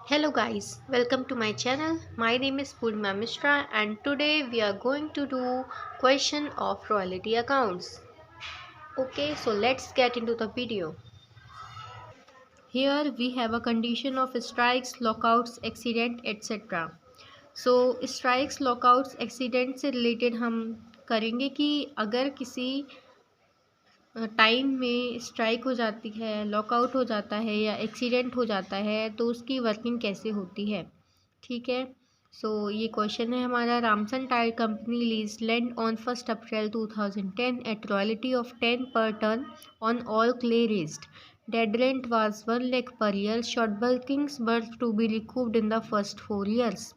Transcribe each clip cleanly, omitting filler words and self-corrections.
Hello guys, welcome to my channel. My name is Purnima Mishra and today we are going to do question of royalty accounts. Okay, so let's get into the video. Here we have a condition of strikes, lockouts, accident, etc. So strikes, lockouts, accident से related हम करेंगे कि अगर किसी time में strike हो जाती है, लॉकआउट हो जाता है या एक्सीडेंट हो जाता है तो उसकी वर्किंग कैसे होती है। ठीक है, सो ये क्वेश्चन है हमारा। Ramsan tyre company lease land on 1 April 2010 at royalty of 10 per ton on all clay raised. Dead rent was 1 lakh per year. Short bulkings were to be recouped in the first 4 years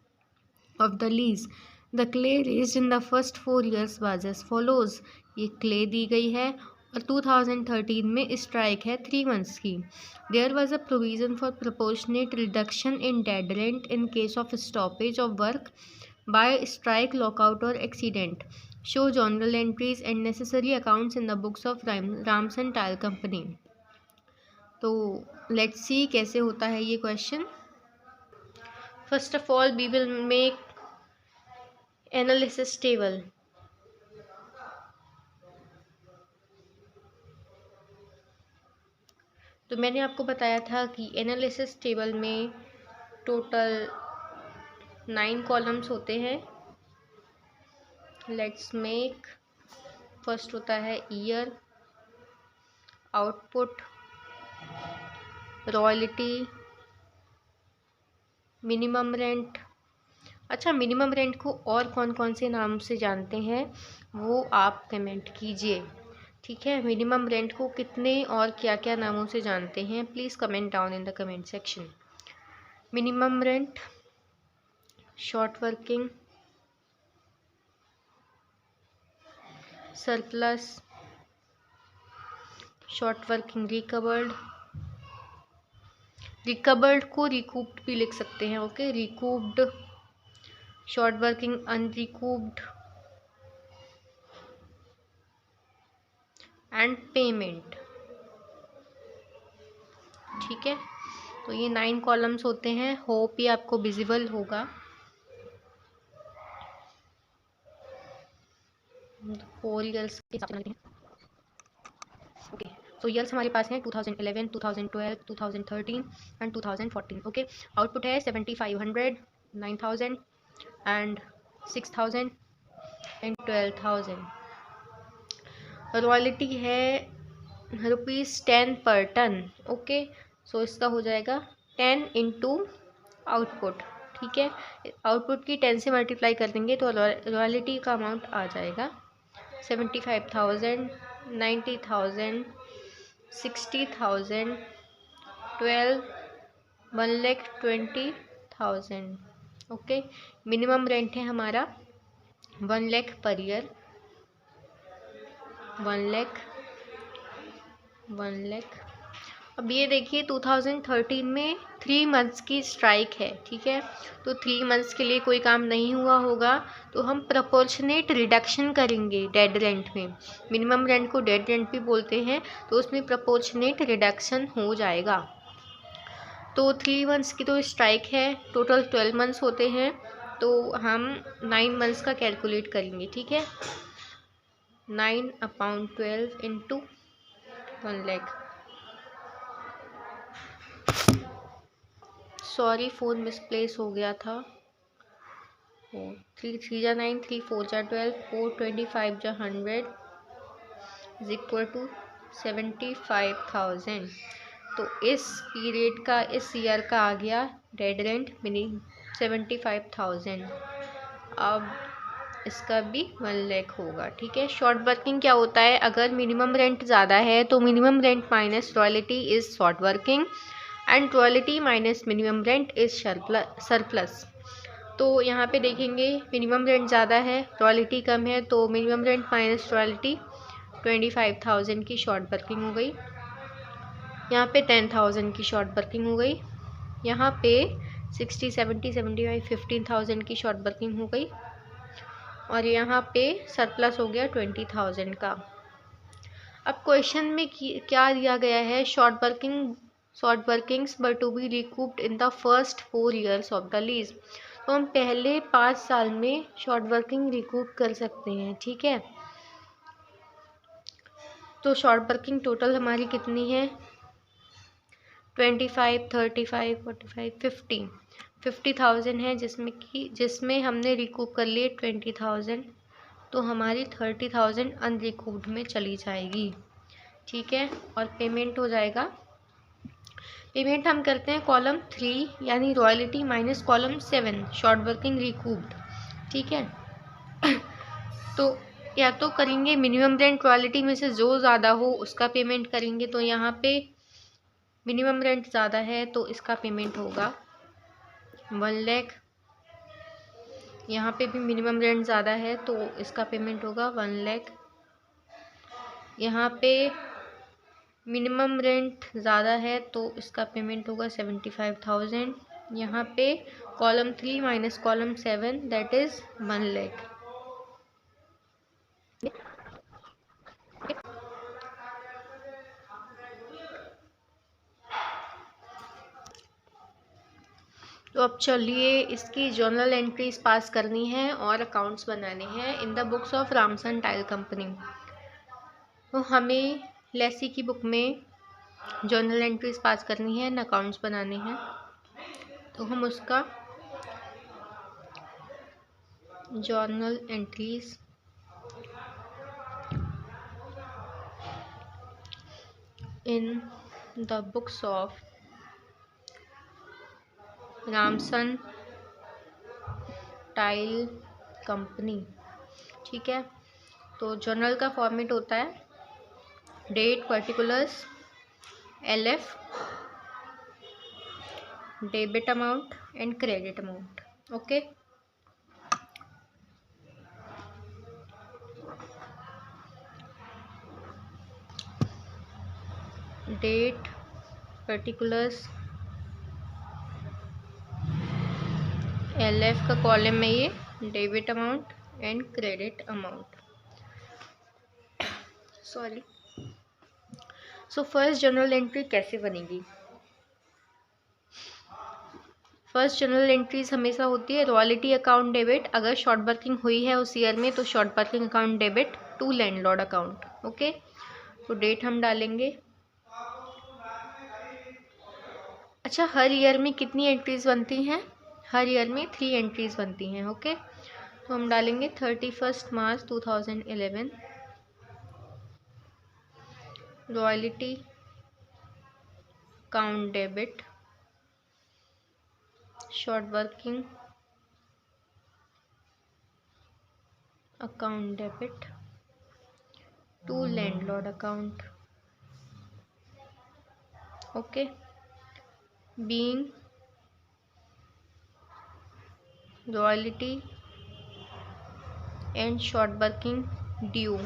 of the lease. The clay raised in the first 4 years was as follows. ये clay दी गई है और 2013 में strike है 3 months की. There was a provision for proportionate reduction in dead rent in case of stoppage of work by strike, lockout or accident. Show journal entries and necessary accounts in the books of Ramsan Tile Company. तो let's see कैसे होता है ये question. First of all we will make analysis table. तो मैंने आपको बताया था कि एनालिसिस टेबल में टोटल 9 कॉलम्स होते हैं. Let's make. फर्स्ट होता है year, output, royalty, minimum rent. अच्छा, मिनिमम रेंट को और कौन कौन से नाम से जानते हैं वो आप कमेंट कीजिए. ठीक है, मिनिमम रेंट को कितने और क्या क्या नामों से जानते हैं please comment down in the comment section. Minimum rent, short working, surplus, short working recovered. Recovered को रिकूप्ड भी लिख सकते हैं. Okay, recouped, short working unrecouped and payment. ठीक है, तो ये 9 कॉलम्स होते हैं. होप ये आपको विजिबल होगा. 4 ईयर्स के हिसाब से बनाते हैं. ओके, तो ईयर्स हमारे पास हैं 2011, 2012, 2013 एंड 2014. ओके, आउटपुट है 7500, 9000 एंड 6000 एंड 12000. रॉयल्टी है ₹10 पर टन. ओके, सो इसका हो जाएगा 10 इंटू आउटपुट. ठीक है, आउटपुट की 10 से मल्टीप्लाई कर देंगे तो रॉयल्टी का अमाउंट आ जाएगा 75,000, 90,000, 60,000, 12, 1,20,000. ओके, मिनिमम रेंट है हमारा 1 लाख पर ईयर. 1 लाख. अब ये देखिए 2013 में 3 मंथ्स की स्ट्राइक है. ठीक है, तो 3 मंथ्स के लिए कोई काम नहीं हुआ होगा तो हम प्रोपोर्शनेट रिडक्शन करेंगे डेड रेंट में. मिनिमम रेंट को डेड रेंट भी बोलते हैं, तो उसमें प्रोपोर्शनेट रिडक्शन हो जाएगा. तो 3 मंथ्स की तो स्ट्राइक है, टोटल 12 मंथ्स होते हैं, तो हम 9 मंथ्स का कैलकुलेट करेंगे. ठीक है, 9/12 into 1 lakh. Sorry, phone misplace हो गया था. 3 3 जा 9, 3 4 जा 12, 4 25 जा 100 इज इक्वल टू 75,000. तो इस पीरियड का, इस ईयर का आ गया डेड रेंट मिनिमम 75,000. अब इसका भी 1 लाख होगा. ठीक है, शॉर्ट वर्किंग क्या होता है? अगर मिनिमम रेंट ज़्यादा है तो minimum rent minus royalty is short working and royalty minus minimum rent is surplus. तो यहाँ पे देखेंगे मिनिमम रेंट ज़्यादा है, रॉयल्टी कम है, तो मिनिमम रेंट माइनस रॉयल्टी 25,000 की शॉर्ट वर्किंग हो गई. यहाँ पे 10,000 की शॉर्ट वर्किंग हो गई. यहाँ पे 60, 70, 75, 15,000 की शॉर्ट वर्किंग हो गई. और यहाँ पे सरप्लस हो गया 20,000 का. अब क्वेश्चन में क्या दिया गया है? Short working short workings but to be recouped in the first 4 years of the lease. तो हम पहले 5 साल में शॉर्ट वर्किंग रिकूप कर सकते हैं, ठीक है। तो शॉर्ट वर्किंग टोटल हमारी कितनी है, 25, 35, 45, 50,000 है, जिसमें हमने रिकूप कर लिए 20,000, तो हमारी 30,000 अनरिकूप्ड में चली जाएगी, ठीक है। और पेमेंट हो जाएगा, पेमेंट हम करते हैं कॉलम 3 यानी royalty minus column 7 short working recouped, ठीक है। तो या तो करेंगे मिनिमम रेंट रॉयल्टी में से जो ज़्यादा हो उसका पेमेंट करेंगे, तो यहाँ पे मिनिमम रेंट ज़्यादा है तो इसका पेमेंट होगा 1 लाख। यहाँ पे भी मिनिमम रेंट ज़्यादा है तो इसका पेमेंट होगा 1 लाख। यहाँ पे मिनिमम रेंट ज़्यादा है तो इसका पेमेंट होगा 75,000। यहाँ पे column 3 minus column 7 that is 1 lakh. तो अब चलिए इसकी जर्नल एंट्रीज पास करनी है और अकाउंट्स बनाने हैं इन the books of Ramsan tile company. तो हमें लेसी की बुक में जर्नल एंट्रीज पास करनी है, अकाउंट्स बनाने हैं। तो हम उसका journal entries in the books of Ramsan tile company, ठीक है। तो जर्नल का फॉर्मेट होता है date, particulars, LF, debit amount and credit amount, okay. Date, particulars, LF का कॉलम में ये debit amount and credit amount, sorry. So first journal entry कैसे बनेगी? फर्स्ट जर्नल एंट्रीज हमेशा होती है रॉयल्टी अकाउंट डेबिट, अगर शॉर्ट वर्किंग हुई है उस ईयर में तो short working account debit to landlord account, okay. तो डेट हम डालेंगे। अच्छा, हर ईयर में कितनी एंट्रीज बनती हैं? हर ईयर में 3 एंट्रीज बनती हैं, ओके। तो हम डालेंगे 31 March 2011 royalty account debit short working account debit to landlord account, okay. Being royalty and short working due,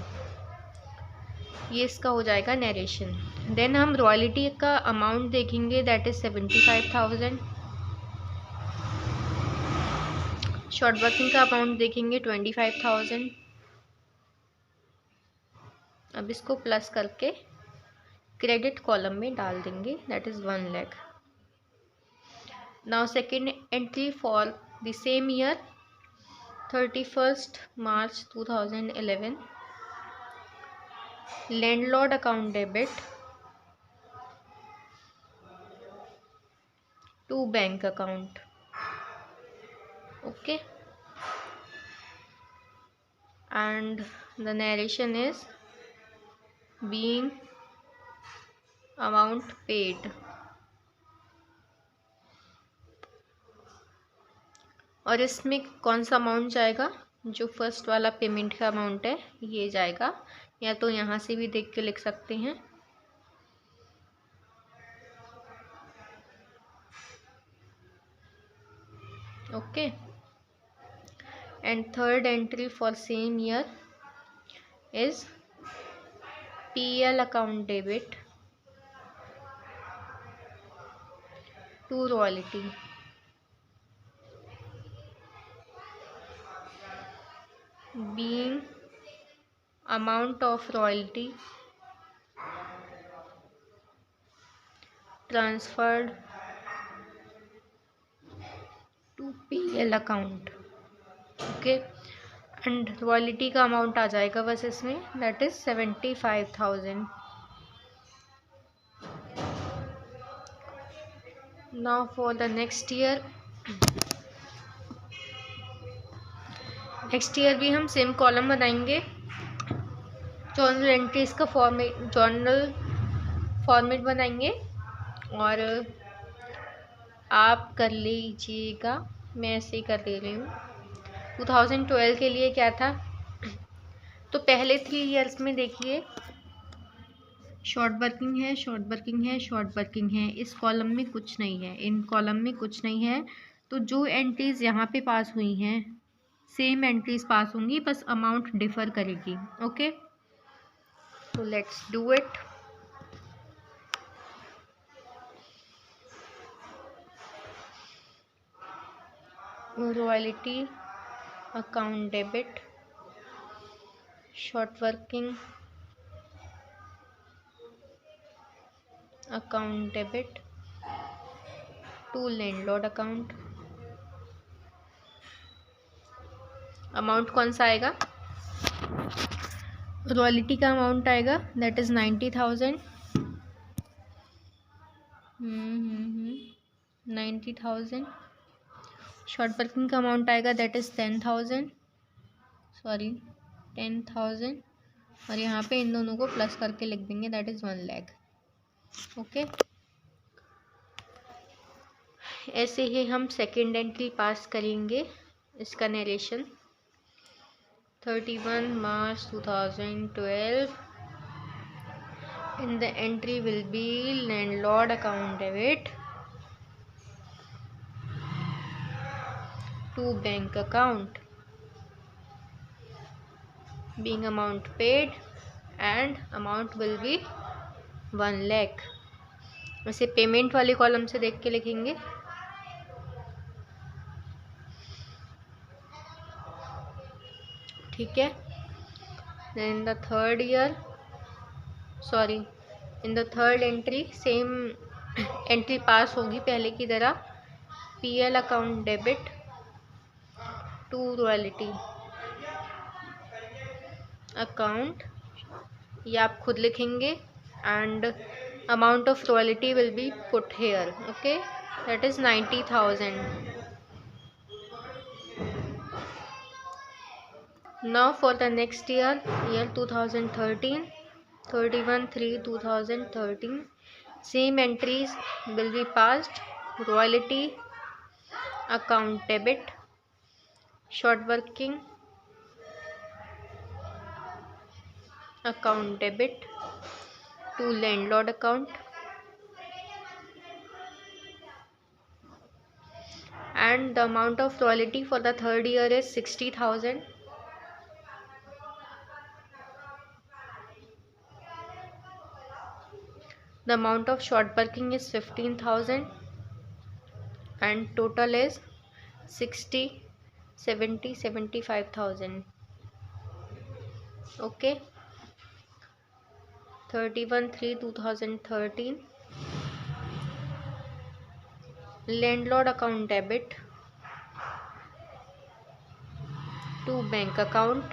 ये इसका हो जाएगा नरेशन। देन हम रॉयल्टी का अमाउंट देखेंगे दैट इज 75,000, शॉर्ट वर्किंग का अमाउंट देखेंगे 25,000। अब इसको प्लस करके क्रेडिट कॉलम में डाल देंगे that is 1 lakh. Now second entry for the same year 31 March 2011 landlord account debit to bank account, okay, and the narration is being amount paid, और इसमें कौन सा अमाउंट जाएगा? जो फर्स्ट वाला पेमेंट का अमाउंट है ये जाएगा, या तो यहाँ से भी देख के लिख सकते हैं, okay. And third entry for same year is PL account debit to royalty, being amount of royalty transferred to PL account. Okay, and royalty का अमाउंट आ जाएगा बस इसमें, that is 75,000। Now for the next year. Next year भी हम same column बनाएंगे। Journal entries का format बनाएंगे और आप कर लीजिएगा, मैं ऐसे ही कर ले रही हूँ। 2012 के लिए क्या था, तो पहले 3 ईयर्स में देखिए शॉर्ट वर्किंग है, शॉर्ट वर्किंग है, शॉर्ट वर्किंग है। इस कॉलम में कुछ नहीं है, इन कॉलम में कुछ नहीं है। तो जो एंट्रीज यहाँ पे पास हुई हैं सेम एंट्रीज पास होंगी, बस अमाउंट डिफर करेगी। ओके, तो let's do it. Royalty account debit, short working account debit to landlord account. Amount कौन सा आएगा, रॉयल्टी का अमाउंट आएगा दैट इज 90,000। 90,000। शॉर्ट वर्किंग का अमाउंट आएगा दैट इज 10,000, सॉरी 10,000, और यहाँ पे इन दोनों को प्लस करके लिख देंगे दैट इज 1 लाख। ओके, ऐसे ही हम सेकेंड एंट्री पास करेंगे। इसका narration 31 March 2012 and the entry will be landlord account debit to bank account being amount paid and amount will be 1 lakh। वैसे पेमेंट वाले कॉलम से देख के लिखेंगे। ठीक है, in the third year, sorry in the third entry same entry pass होगी पहले की तरह, PL account debit to royalty account, ये आप खुद लिखेंगे, and amount of royalty will be put here. Okay, that is 90,000। Now for the next year, year 2013, 31/3/2013, same entries will be passed. Royalty account debit, short working account debit to landlord account, and the amount of royalty for the third year is 60,000. The amount of short working is 15,000 and total is 60, 70, 75,000. Okay, 31/3/2013, landlord account debit to bank account.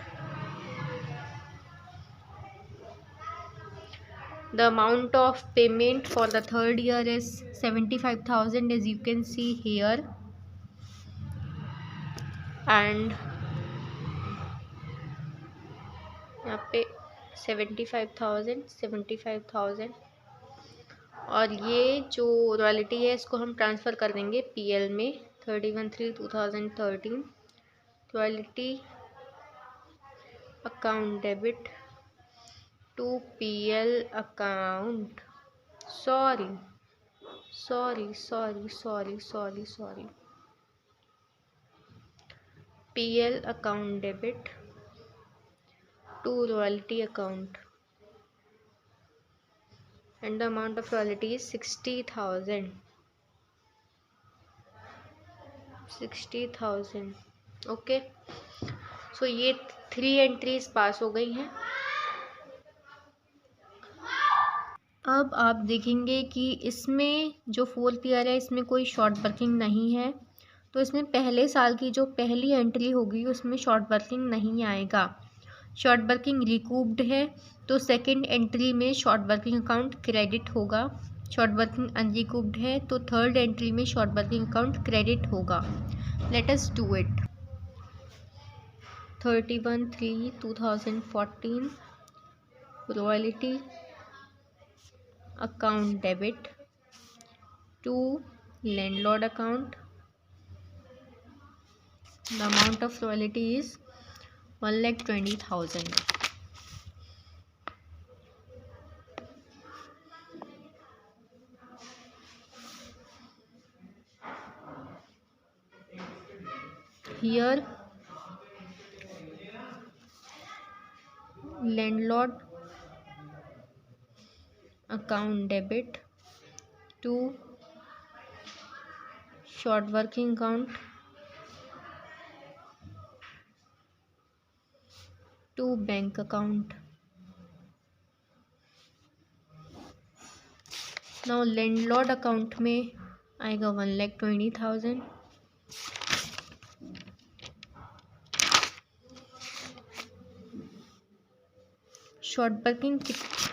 The amount of payment for the third year is 75,000 as you can see here, and यहाँ पे 75,000, और ये जो royalty है इसको हम transfer कर देंगे PL में। 31/3/2013 royalty account debit to PL account, sorry PL account debit to royalty account, and the amount of royalty is 60,000. Okay, सो ये 3 एंट्रीज पास हो गई हैं। अब आप देखेंगे कि इसमें जो 4th ईयर है इसमें कोई शॉर्ट वर्किंग नहीं है, तो इसमें पहले साल की जो पहली एंट्री होगी उसमें शॉर्ट वर्किंग नहीं आएगा। शॉर्ट वर्किंग रिकूप्ड है तो सेकंड एंट्री में शॉर्ट वर्किंग अकाउंट क्रेडिट होगा। शॉर्ट वर्किंग अनरिकूप्ड है तो थर्ड एंट्री में शॉर्ट वर्किंग अकाउंट क्रेडिट होगा। Let us do it. 31/3/2014 royalty account debit to landlord account. The amount of royalty is 1,20,000. Here landlord account debit to short working account to bank account. Now landlord account में आएगा 1,20,000। Short working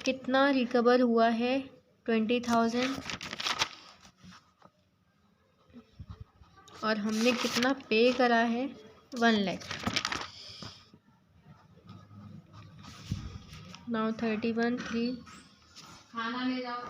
कितना recover हुआ है 20,000, और हमने कितना पे करा है 1 लाख। नाउ 31/3 खाना ले जाओ।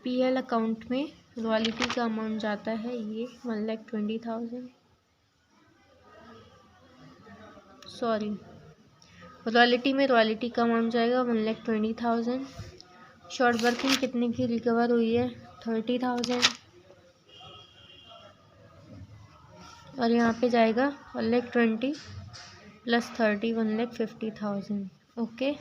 पीएल अकाउंट में रॉयल्टी का अमाउंट जाता है ये 1,20,000। सॉरी, रॉयल्टी में रॉयल्टी का अमाउंट जाएगा 1,20,000। शॉर्ट वर्किंग कितने की रिकवर हुई है 30,000, और यहाँ पे जाएगा 1,20,000 + 30 1,50,000। ओके।